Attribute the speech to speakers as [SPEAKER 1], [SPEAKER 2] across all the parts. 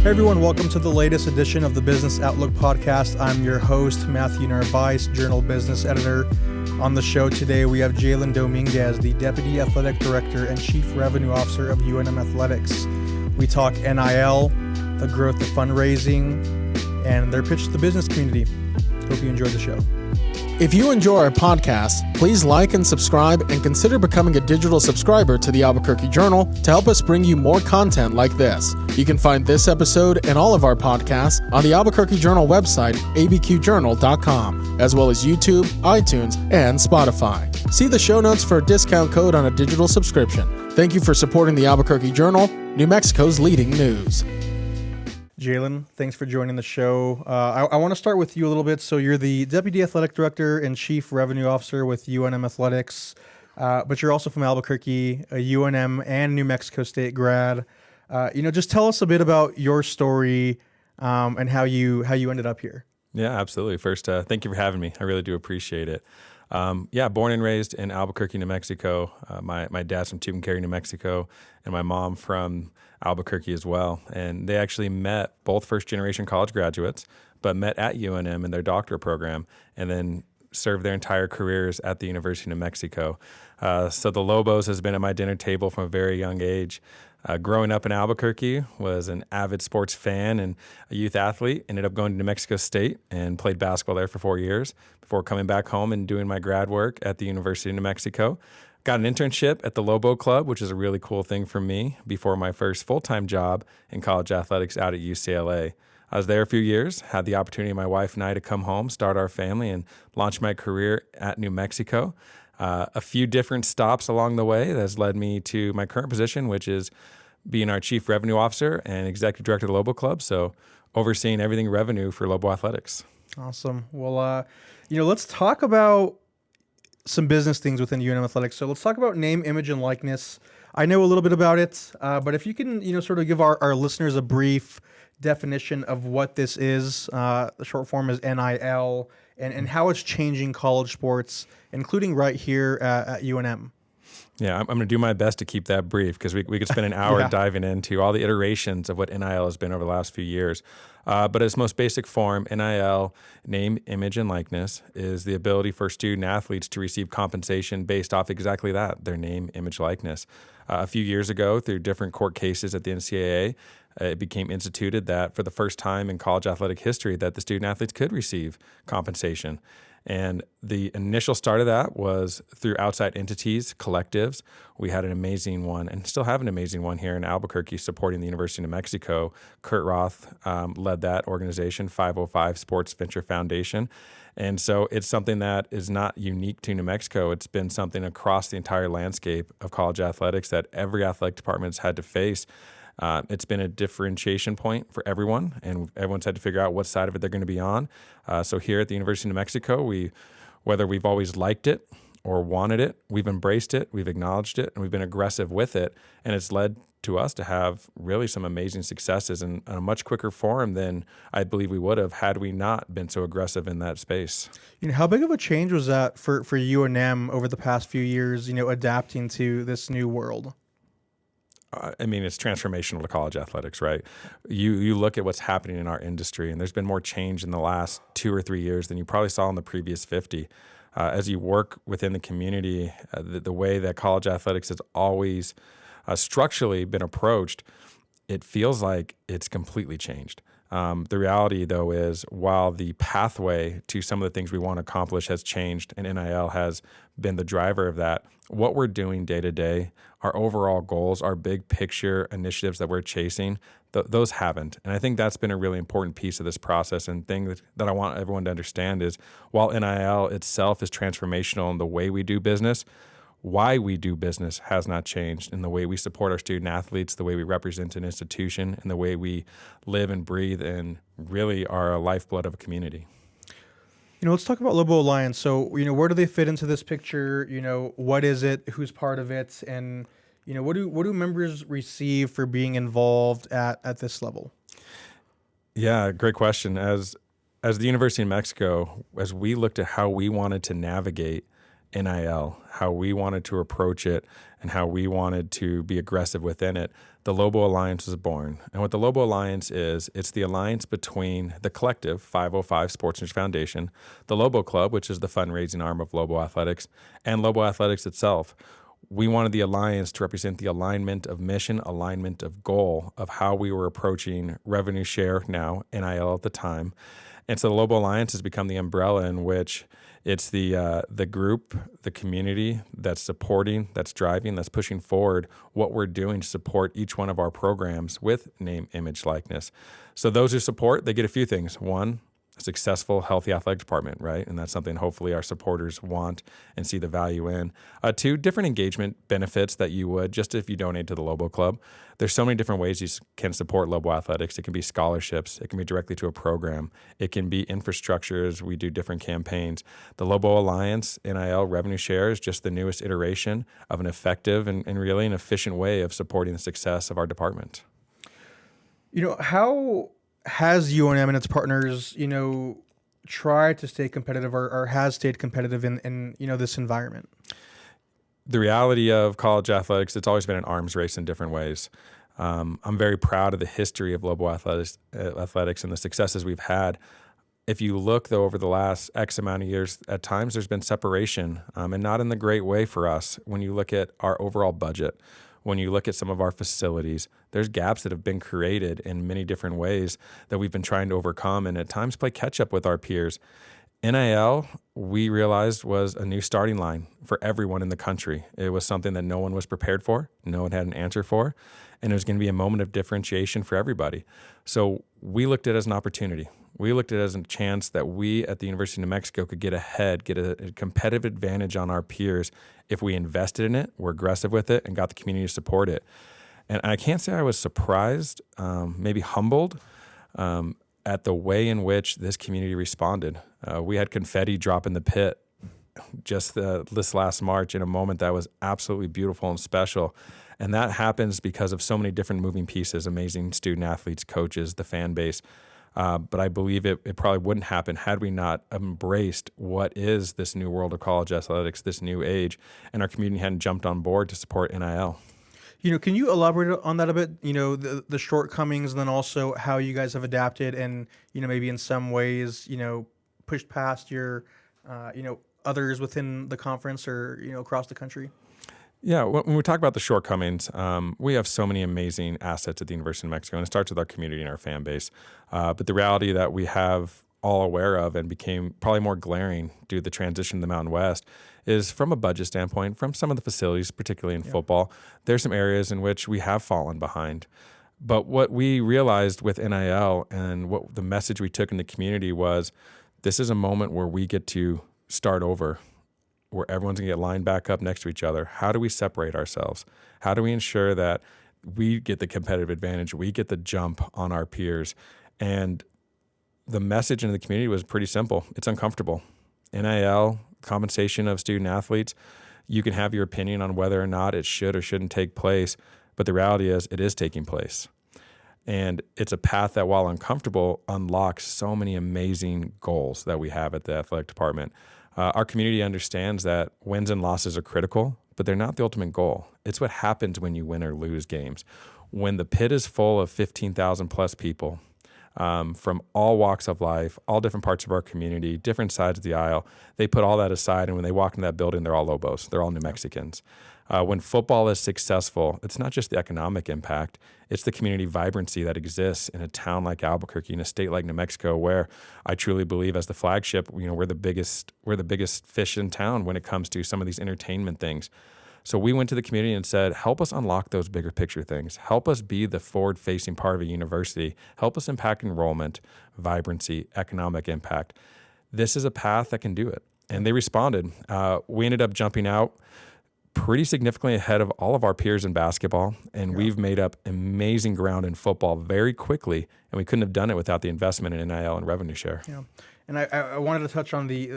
[SPEAKER 1] Hey everyone, welcome to the latest edition of the Business Outlook podcast. I'm your host, Matthew Narvaez, Journal Business Editor. On the show today, we have Jalen Dominguez, the Deputy Athletic Director and Chief Revenue Officer of UNM Athletics. We talk NIL, the growth of fundraising, and their pitch to the business community. Hope you enjoyed the show.
[SPEAKER 2] If you enjoy our podcast, please like and subscribe and consider becoming a digital subscriber to the Albuquerque Journal to help us bring you more content like this. You can find this episode and all of our podcasts on the Albuquerque Journal website, abqjournal.com, as well as YouTube, iTunes, and Spotify. See the show notes for a discount code on a digital subscription. Thank you for supporting the Albuquerque Journal, New Mexico's leading news.
[SPEAKER 1] Jalen, thanks for joining the show. I want to start with you a little bit. So you're the Deputy Athletic Director and Chief Revenue Officer with UNM Athletics, but you're also from Albuquerque, a UNM and New Mexico State grad. Just tell us a bit about your story and how you ended up here.
[SPEAKER 3] Yeah, absolutely. First, thank you for having me. I really do appreciate it. Born and raised in Albuquerque, New Mexico. My dad's from Tucumcari, New Mexico, and my mom from Albuquerque as well. And they actually met, both first-generation college graduates, but met at UNM in their doctoral program, and then served their entire careers at the University of New Mexico. So the Lobos has been at my dinner table from a very young age. Growing up in Albuquerque, was an avid sports fan and a youth athlete. Ended up going to New Mexico State and played basketball there for 4 years before coming back home and doing my grad work at the University of New Mexico. Got an internship at the Lobo Club, which is a really cool thing for me, before my first full-time job in college athletics out at UCLA. I was there a few years, had the opportunity, my wife and I, to come home, start our family, and launch my career at New Mexico. A few different stops along the way that has led me to my current position, which is being our Chief Revenue Officer and Executive Director of the Lobo Club, so overseeing everything revenue for Lobo Athletics.
[SPEAKER 1] Awesome. Well, let's talk about some business things within UNM Athletics. So let's talk about name, image, and likeness. I know a little bit about it, but if you can, sort of give our listeners a brief definition of what this is. The short form is NIL, and how it's changing college sports, including right here at UNM.
[SPEAKER 3] Yeah, I'm going to do my best to keep that brief because we could spend an hour diving into all the iterations of what NIL has been over the last few years. But its most basic form, NIL, name, image, and likeness, is the ability for student athletes to receive compensation based off exactly that, their name, image, likeness. A few years ago, through different court cases at the NCAA, it became instituted that for the first time in college athletic history that the student athletes could receive compensation. And the initial start of that was through outside entities, collectives. We had an amazing one and still have an amazing one here in Albuquerque supporting the University of New Mexico. Kurt Roth led that organization, 505 Sports Venture Foundation. And so it's something that is not unique to New Mexico. It's been something across the entire landscape of college athletics that every athletic department has had to face. It's been a differentiation point for everyone, and everyone's had to figure out what side of it they're going to be on. So here at the University of New Mexico, whether we've always liked it or wanted it, we've embraced it, we've acknowledged it, and we've been aggressive with it. And it's led to us to have really some amazing successes in a much quicker form than I believe we would have had we not been so aggressive in that space.
[SPEAKER 1] How big of a change was that for UNM over the past few years, adapting to this new world?
[SPEAKER 3] It's transformational to college athletics, right? You look at what's happening in our industry, and there's been more change in the last 2 or 3 years than you probably saw in the previous 50. As you work within the community, the way that college athletics has always structurally been approached, it feels like it's completely changed. The reality, though, is while the pathway to some of the things we want to accomplish has changed, and NIL has been the driver of that, what we're doing day to day, our overall goals, our big picture initiatives that we're chasing, those haven't. And I think that's been a really important piece of this process, and thing that I want everyone to understand is while NIL itself is transformational in the way we do business, why we do business has not changed, in the way we support our student athletes, the way we represent an institution, and the way we live and breathe and really are a lifeblood of a community.
[SPEAKER 1] Let's talk about Lobo Alliance. So, where do they fit into this picture? What is it? Who's part of it? And, what do members receive for being involved at this level?
[SPEAKER 3] Yeah, great question. As the University of Mexico, as we looked at how we wanted to navigate NIL, how we wanted to approach it, and how we wanted to be aggressive within it, the Lobo Alliance was born. And what the Lobo Alliance is, it's the alliance between the collective 505 Sports Industry Foundation, the Lobo Club, which is the fundraising arm of Lobo Athletics, and Lobo Athletics itself. We wanted the alliance to represent the alignment of mission, alignment of goal of how we were approaching revenue share, now NIL at the time. And so the Lobo Alliance has become the umbrella in which it's the group, the community that's supporting, that's driving, that's pushing forward what we're doing to support each one of our programs with name, image, likeness. So those who support, they get a few things. One, a successful, healthy athletic department, right? And that's something hopefully our supporters want and see the value in. Two, different engagement benefits that you would just if you donate to the Lobo Club. There's so many different ways you can support Lobo Athletics. It can be scholarships. It can be directly to a program. It can be infrastructures. We do different campaigns. The Lobo Alliance NIL revenue share is just the newest iteration of an effective and really an efficient way of supporting the success of our department.
[SPEAKER 1] How has UNM and its partners, tried to stay competitive or has stayed competitive in this environment?
[SPEAKER 3] The reality of college athletics, it's always been an arms race in different ways. I'm very proud of the history of Lobo athletics and the successes we've had. If you look, though, over the last X amount of years, at times there's been separation, and not in the great way for us. When you look at our overall budget, when you look at some of our facilities, there's gaps that have been created in many different ways that we've been trying to overcome and at times play catch up with our peers. NIL, we realized, was a new starting line for everyone in the country. It was something that no one was prepared for, no one had an answer for, and it was going to be a moment of differentiation for everybody. So we looked at it as an opportunity. We looked at it as a chance that we at the University of New Mexico could get ahead, get a competitive advantage on our peers if we invested in it, were aggressive with it, and got the community to support it. And I can't say I was surprised, maybe humbled, at the way in which this community responded. We had confetti drop in the pit just this last March in a moment that was absolutely beautiful and special. And that happens because of so many different moving pieces, amazing student athletes, coaches, the fan base. But I believe it probably wouldn't happen had we not embraced what is this new world of college athletics, this new age, and our community hadn't jumped on board to support NIL.
[SPEAKER 1] Can you elaborate on that a bit? The shortcomings, and then also how you guys have adapted, and maybe in some ways, pushed past your, others within the conference or across the country.
[SPEAKER 3] Yeah, when we talk about the shortcomings, we have so many amazing assets at the University of New Mexico, and it starts with our community and our fan base. But the reality that we have all aware of and became probably more glaring due to the transition to the Mountain West is from a budget standpoint, from some of the facilities, particularly in football, there's some areas in which we have fallen behind. But what we realized with NIL and what the message we took in the community was, this is a moment where we get to start over, where everyone's going to get lined back up next to each other. How do we separate ourselves? How do we ensure that we get the competitive advantage, we get the jump on our peers? And the message in the community was pretty simple. It's uncomfortable. NIL, compensation of student athletes, you can have your opinion on whether or not it should or shouldn't take place, but the reality is it is taking place. And it's a path that, while uncomfortable, unlocks so many amazing goals that we have at the athletic department. Our community understands that wins and losses are critical, but they're not the ultimate goal. It's what happens when you win or lose games. When the pit is full of 15,000 plus people, from all walks of life, all different parts of our community, different sides of the aisle, they put all that aside, and when they walk into that building, they're all Lobos. They're all New Mexicans. When football is successful, it's not just the economic impact, it's the community vibrancy that exists in a town like Albuquerque, in a state like New Mexico, where I truly believe, as the flagship, we're the biggest fish in town when it comes to some of these entertainment things. So we went to the community and said, help us unlock those bigger picture things. Help us be the forward-facing part of a university. Help us impact enrollment, vibrancy, economic impact. This is a path that can do it. And they responded. We ended up jumping out pretty significantly ahead of all of our peers in basketball, and we've made up amazing ground in football very quickly, and we couldn't have done it without the investment in NIL and revenue share.
[SPEAKER 1] Yeah. And I wanted to touch on the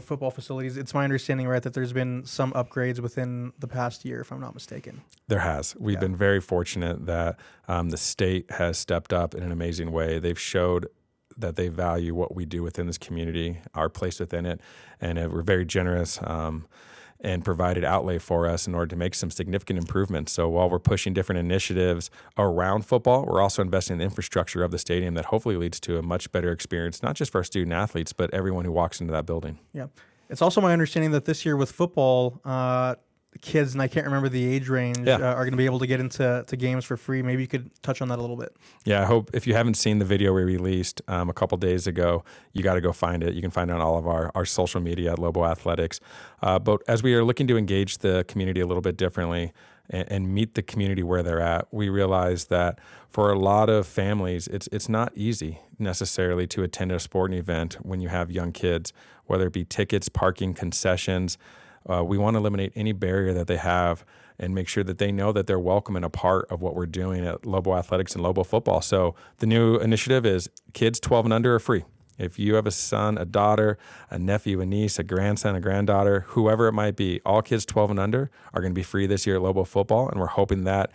[SPEAKER 1] football facilities. It's my understanding, right, that there's been some upgrades within the past year, if I'm not mistaken.
[SPEAKER 3] There has. We've been very fortunate that the state has stepped up in an amazing way. They've showed that they value what we do within this community, our place within it, and we're very generous. and provided outlay for us in order to make some significant improvements. So while we're pushing different initiatives around football, we're also investing in the infrastructure of the stadium that hopefully leads to a much better experience, not just for our student athletes, but everyone who walks into that building.
[SPEAKER 1] Yeah. It's also my understanding that this year with football, kids, and I can't remember the age range, are going to be able to get into games for free. Maybe you could touch on that a little bit.
[SPEAKER 3] Yeah, I hope if you haven't seen the video we released a couple days ago, you got to go find it. You can find it on all of our social media at Lobo Athletics. But as we are looking to engage the community a little bit differently and meet the community where they're at, we realize that for a lot of families, it's not easy necessarily to attend a sporting event when you have young kids, whether it be tickets, parking, concessions. We want to eliminate any barrier that they have and make sure that they know that they're welcome and a part of what we're doing at Lobo Athletics and Lobo Football. So the new initiative is kids 12 and under are free. If you have a son, a daughter, a nephew, a niece, a grandson, a granddaughter, whoever it might be, all kids 12 and under are going to be free this year at Lobo Football. And we're hoping that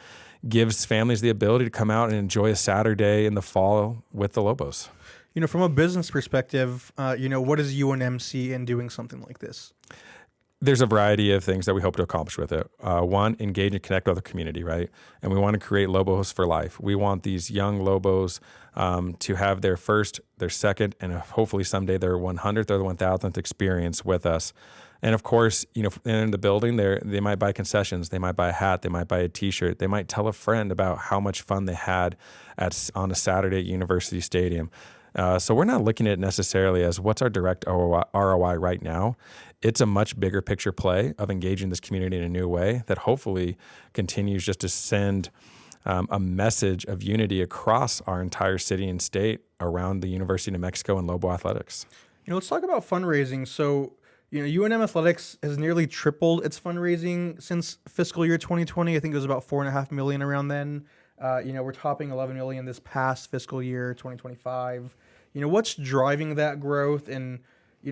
[SPEAKER 3] gives families the ability to come out and enjoy a Saturday in the fall with the Lobos.
[SPEAKER 1] From a business perspective, what does UNM see in doing something like this?
[SPEAKER 3] There's a variety of things that we hope to accomplish with it. One, engage and connect with the community, right? And we want to create Lobos for life. We want these young Lobos to have their first, their second, and hopefully someday their 100th or the 1,000th experience with us. And of course, in the building, they might buy concessions, they might buy a hat, they might buy a T-shirt, they might tell a friend about how much fun they had on a Saturday at University Stadium. So we're not looking at it necessarily as what's our direct ROI right now. It's a much bigger picture play of engaging this community in a new way that hopefully continues just to send a message of unity across our entire city and state around the University of New Mexico and Lobo Athletics.
[SPEAKER 1] Let's talk about fundraising. So, UNM Athletics has nearly tripled its fundraising since fiscal year 2020. I think it was about $4.5 million around then. We're topping $11 million this past fiscal year 2025. What's driving that growth, and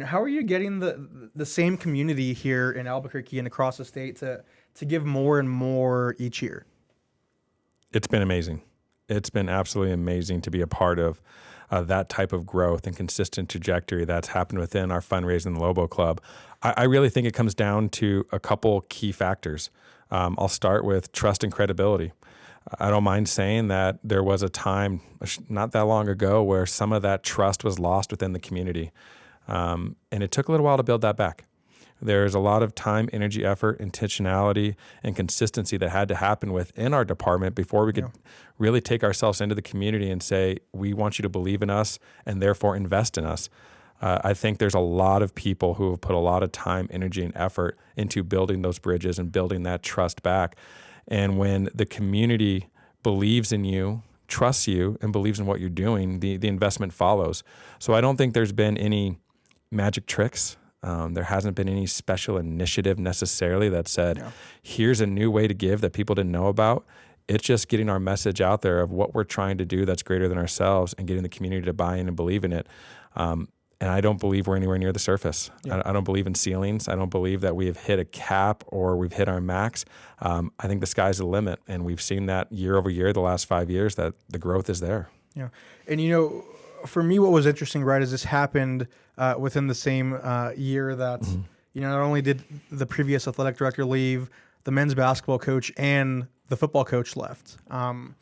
[SPEAKER 1] how are you getting the same community here in Albuquerque and across the state to give more and more each year?
[SPEAKER 3] It's been amazing. It's been absolutely amazing to be a part of that type of growth and consistent trajectory that's happened within our fundraising, the Lobo Club. I really think it comes down to a couple key factors. I'll start with trust and credibility. I don't mind saying that there was a time not that long ago where some of that trust was lost within the community. And it took a little while to build that back. There's a lot of time, energy, effort, intentionality, and consistency that had to happen within our department before we could really take ourselves into the community and say, we want you to believe in us and therefore invest in us. I think there's a lot of people who have put a lot of time, energy, and effort into building those bridges and building that trust back. And when the community believes in you, trusts you, and believes in what you're doing, the investment follows. So I don't think there's been any magic tricks. There hasn't been any special initiative necessarily that said, here's a new way to give that people didn't know about. It's just getting our message out there of what we're trying to do that's greater than ourselves and getting the community to buy in and believe in it. And I don't believe we're anywhere near the surface. Yeah. I don't believe in ceilings. I don't believe that we have hit a cap or we've hit our max. I think the sky's the limit. And we've seen that year over year, the last 5 years, that the growth is there.
[SPEAKER 1] Yeah. And, for me, what was interesting, right, is this happened within the same year that, not only did the previous athletic director leave, the men's basketball coach and the football coach left. And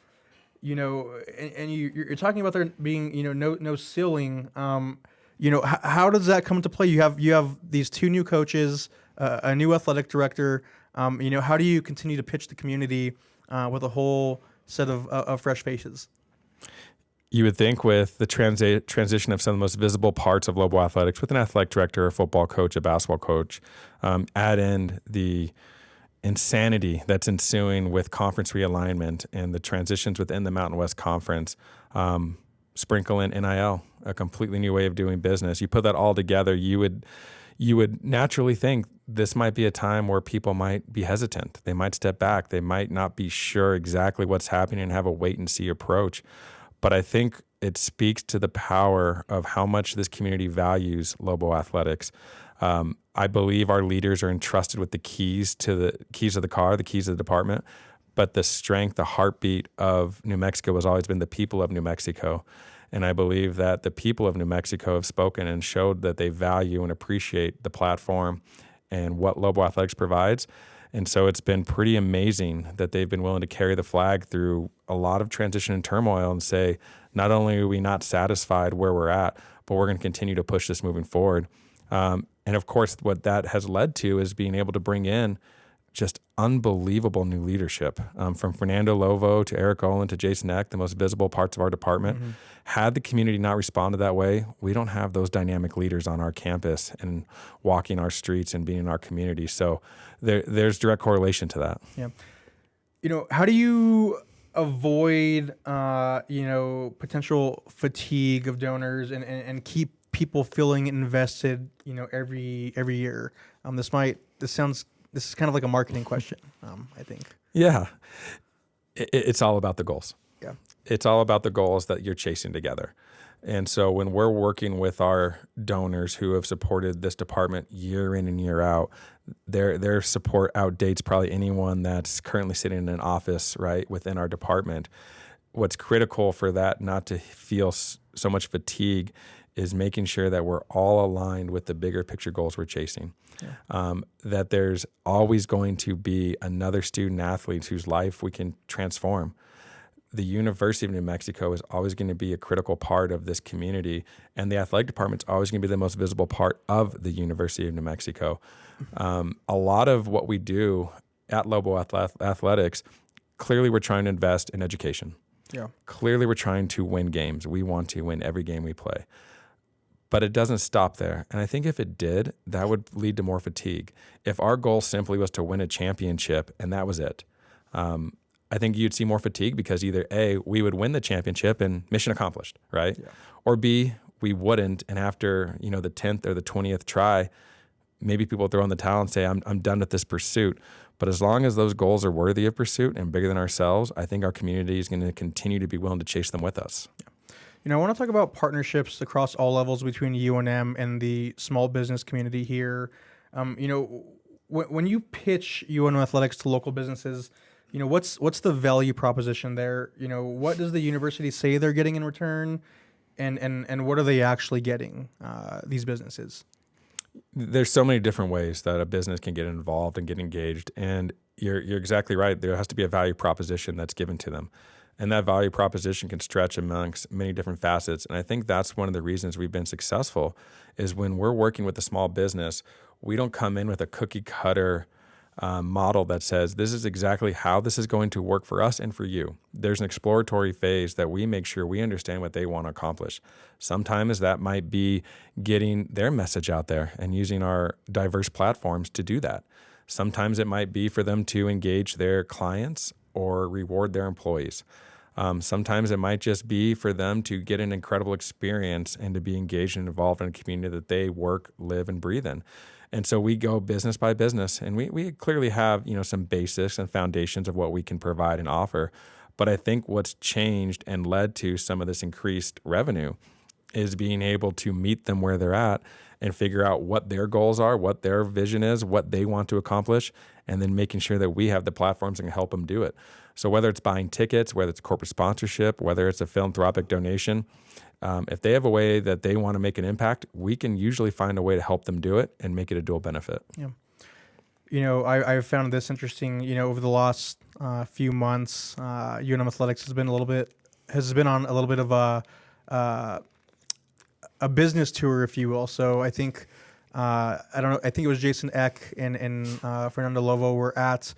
[SPEAKER 1] you're talking about there being, no ceiling. How does that come into play? You have these two new coaches, a new athletic director. How do you continue to pitch the community with a whole set of fresh faces?
[SPEAKER 3] You would think with the transition of some of the most visible parts of Lobo Athletics, with an athletic director, a football coach, a basketball coach, add in the insanity that's ensuing with conference realignment and the transitions within the Mountain West Conference, sprinkle in NIL, a completely new way of doing business. You put that all together, you would naturally think this might be a time where people might be hesitant. They might step back. They might not be sure exactly what's happening and have a wait and see approach. But I think it speaks to the power of how much this community values Lobo Athletics. I believe our leaders are entrusted with the keys of the car, the keys of the department. But the strength, the heartbeat of New Mexico has always been the people of New Mexico. And I believe that the people of New Mexico have spoken and showed that they value and appreciate the platform and what Lobo Athletics provides. And so it's been pretty amazing that they've been willing to carry the flag through a lot of transition and turmoil and say, not only are we not satisfied where we're at, but we're going to continue to push this moving forward. And of course, what that has led to is being able to bring in just unbelievable new leadership, from Fernando Lovo to Eric Olin to Jason Eck, the most visible parts of our department. Mm-hmm. Had the community not responded that way, we don't have those dynamic leaders on our campus and walking our streets and being in our community. So there's direct correlation to that.
[SPEAKER 1] Yeah. How do you avoid, potential fatigue of donors and keep people feeling invested, every year? This is kind of like a marketing question, I think.
[SPEAKER 3] Yeah. It's all about the goals.
[SPEAKER 1] Yeah.
[SPEAKER 3] It's all about the goals that you're chasing together. And so when we're working with our donors who have supported this department year in and year out, their support outdates probably anyone that's currently sitting in an office, right, within our department. What's critical for that not to feel so much fatigue is making sure that we're all aligned with the bigger picture goals we're chasing. Yeah. That there's always going to be another student athlete whose life we can transform. The University of New Mexico is always going to be a critical part of this community, and the athletic department is always going to be the most visible part of the University of New Mexico. A lot of what we do at Lobo Athletics, clearly we're trying to invest in education.
[SPEAKER 1] Yeah.
[SPEAKER 3] Clearly we're trying to win games. We want to win every game we play. But it doesn't stop there. And I think if it did, that would lead to more fatigue. If our goal simply was to win a championship and that was it, I think you'd see more fatigue because either A, we would win the championship and mission accomplished, right? Yeah. Or B, we wouldn't. And after, the 10th or the 20th try, maybe people throw in the towel and say, I'm done with this pursuit. But as long as those goals are worthy of pursuit and bigger than ourselves, I think our community is going to continue to be willing to chase them with us.
[SPEAKER 1] Yeah. I want to talk about partnerships across all levels between UNM and the small business community here. When you pitch UNM Athletics to local businesses, what's the value proposition there? What does the university say they're getting in return, and what are they actually getting, these businesses?
[SPEAKER 3] There's so many different ways that a business can get involved and get engaged, and you're exactly right. There has to be a value proposition that's given to them. And that value proposition can stretch amongst many different facets. And I think that's one of the reasons we've been successful is when we're working with a small business, we don't come in with a cookie cutter model that says this is exactly how this is going to work for us and for you. There's an exploratory phase that we make sure we understand what they want to accomplish. Sometimes that might be getting their message out there and using our diverse platforms to do that. Sometimes it might be for them to engage their clients or reward their employees. Sometimes it might just be for them to get an incredible experience and to be engaged and involved in a community that they work, live, and breathe in. And so we go business by business, and we clearly have some basics and foundations of what we can provide and offer. But I think what's changed and led to some of this increased revenue is being able to meet them where they're at and figure out what their goals are, what their vision is, what they want to accomplish, and then making sure that we have the platforms that can help them do it. So whether it's buying tickets, whether it's corporate sponsorship, whether it's a philanthropic donation, if they have a way that they want to make an impact, we can usually find a way to help them do it and make it a dual benefit.
[SPEAKER 1] Yeah. I've found this interesting, over the last few months, UNM Athletics has been on a little bit of a business tour, if you will. So I think, I think it was Jason Eck and Fernando Lovo were at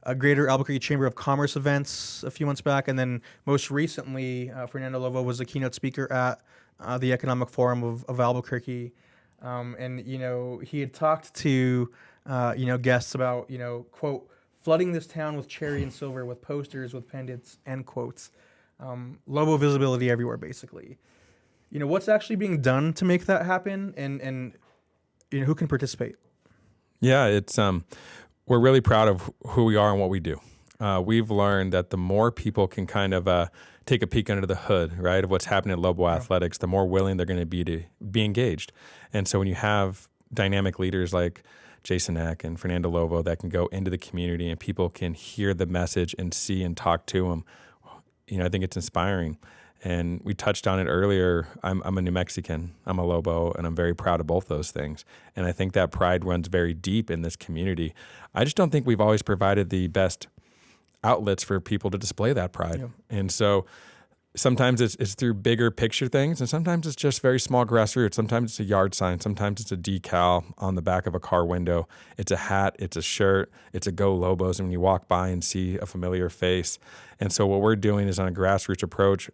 [SPEAKER 1] a Greater Albuquerque Chamber of Commerce events a few months back. And then most recently, Fernando Lovo was a keynote speaker at the Economic Forum of Albuquerque. And he had talked to, guests about, quote, flooding this town with cherry and silver, with posters, with pendants, end quotes. Lobo visibility everywhere, basically. What's actually being done to make that happen, and who can participate?
[SPEAKER 3] Yeah, it's we're really proud of who we are and what we do. We've learned that the more people can kind of take a peek under the hood, right, of what's happening at Lobo Athletics, the more willing they're going to be engaged. And so when you have dynamic leaders like Jason Eck and Fernando Lovo that can go into the community and people can hear the message and see and talk to them, I think it's inspiring. And we touched on it earlier. I'm a New Mexican. I'm a Lobo, and I'm very proud of both those things. And I think that pride runs very deep in this community. I just don't think we've always provided the best outlets for people to display that pride.
[SPEAKER 1] Yeah.
[SPEAKER 3] And so sometimes it's through bigger picture things, and sometimes it's just very small grassroots. Sometimes it's a yard sign. Sometimes it's a decal on the back of a car window. It's a hat. It's a shirt. It's a Go Lobos. And when you walk by and see a familiar face. And so what we're doing is on a grassroots approach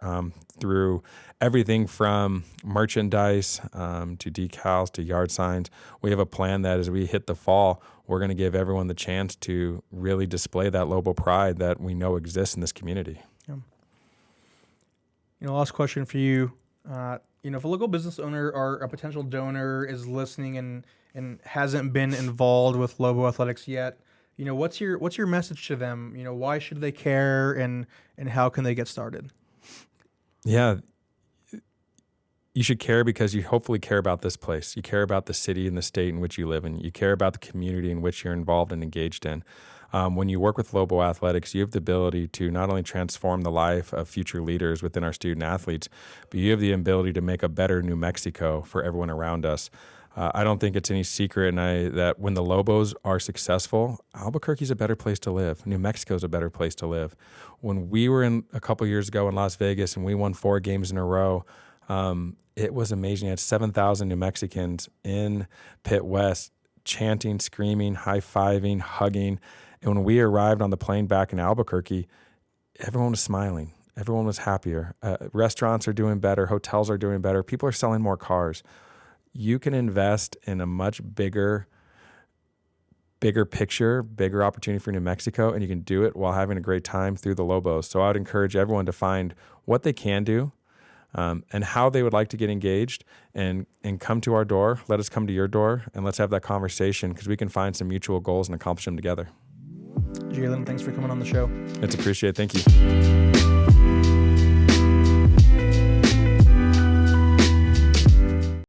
[SPEAKER 3] through everything from merchandise to decals to yard signs. We have a plan that as we hit the fall, we're going to give everyone the chance to really display that Lobo pride that we know exists in this community.
[SPEAKER 1] Yeah. Last question for you. If a local business owner or a potential donor is listening and hasn't been involved with Lobo Athletics yet, what's your message to them? Why should they care, and how can they get started?
[SPEAKER 3] Yeah, you should care because you hopefully care about this place. You care about the city and the state in which you live in. You care about the community in which you're involved and engaged in. When you work with Lobo Athletics, you have the ability to not only transform the life of future leaders within our student athletes, but you have the ability to make a better New Mexico for everyone around us. I don't think it's any secret that when the Lobos are successful, Albuquerque's a better place to live. New Mexico's a better place to live. When we were in a couple years ago in Las Vegas and we won 4 games in a row, it was amazing. You had 7,000 New Mexicans in Pit West chanting, screaming, high-fiving, hugging. And when we arrived on the plane back in Albuquerque, everyone was smiling. Everyone was happier. Restaurants are doing better. Hotels are doing better. People are selling more cars. You can invest in a much bigger picture, bigger opportunity for New Mexico, and you can do it while having a great time through the Lobos. So I would encourage everyone to find what they can do and how they would like to get engaged and come to our door. Let us come to your door, and let's have that conversation because we can find some mutual goals and accomplish them together.
[SPEAKER 1] Jalen, thanks for coming on the show.
[SPEAKER 3] It's appreciated. Thank you.